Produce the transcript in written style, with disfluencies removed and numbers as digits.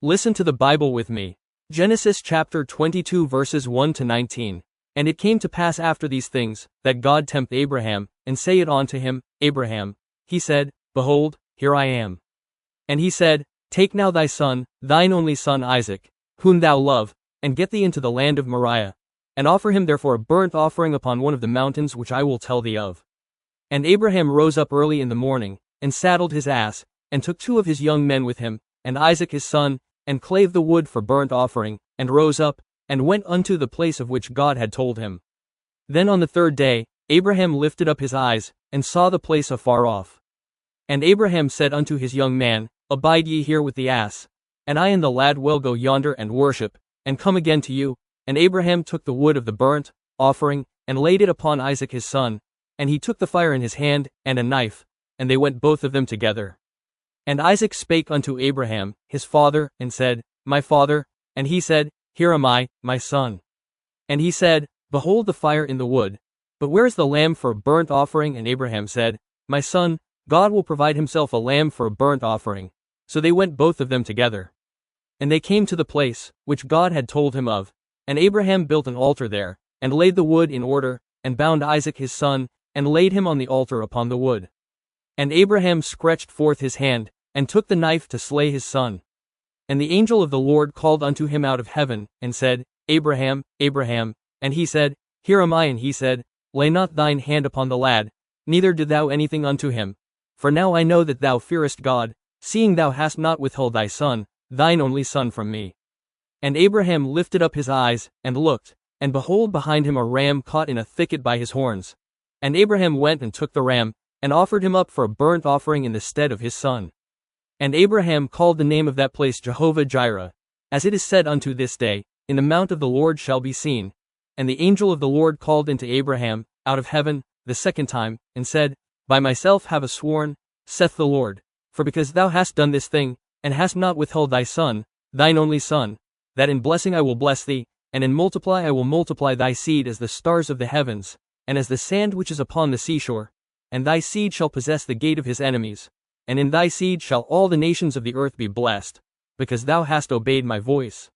Listen to the Bible with me. Genesis chapter 22 verses 1 to 19. And it came to pass after these things, that God tempted Abraham, and saith unto him, Abraham. He said, Behold, here I am. And he said, Take now thy son, thine only son Isaac, whom thou love, and get thee into the land of Moriah, and offer him therefore a burnt offering upon one of the mountains which I will tell thee of. And Abraham rose up early in the morning, and saddled his ass, and took 2 of his young men with him, and Isaac his son, and clave the wood for burnt offering, and rose up, and went unto the place of which God had told him. Then on the 3rd day, Abraham lifted up his eyes, and saw the place afar off. And Abraham said unto his young man, Abide ye here with the ass, and I and the lad will go yonder and worship, and come again to you. And Abraham took the wood of the burnt offering, and laid it upon Isaac his son, and he took the fire in his hand, and a knife, and they went both of them together. And Isaac spake unto Abraham, his father, and said, My father. And he said, Here am I, my son. And he said, Behold the fire in the wood, but where is the lamb for a burnt offering? And Abraham said, My son, God will provide himself a lamb for a burnt offering. So they went both of them together. And they came to the place, which God had told him of, and Abraham built an altar there, and laid the wood in order, and bound Isaac his son, and laid him on the altar upon the wood. And Abraham stretched forth his hand, and took the knife to slay his son. And the angel of the Lord called unto him out of heaven, and said, Abraham, Abraham. And he said, Here am I. And he said, Lay not thine hand upon the lad, neither do thou anything unto him. For now I know that thou fearest God, seeing thou hast not withheld thy son, thine only son, from me. And Abraham lifted up his eyes, and looked, and behold behind him a ram caught in a thicket by his horns. And Abraham went and took the ram, and offered him up for a burnt offering in the stead of his son. And Abraham called the name of that place Jehovah-Jireh, as it is said unto this day, In the mount of the Lord shall be seen. And the angel of the Lord called unto Abraham, out of heaven, the 2nd time, and said, By myself have I sworn, saith the Lord, for because thou hast done this thing, and hast not withheld thy son, thine only son, that in blessing I will bless thee, and in multiply I will multiply thy seed as the stars of the heavens, and as the sand which is upon the seashore. And thy seed shall possess the gate of his enemies. And in thy seed shall all the nations of the earth be blessed, because thou hast obeyed my voice.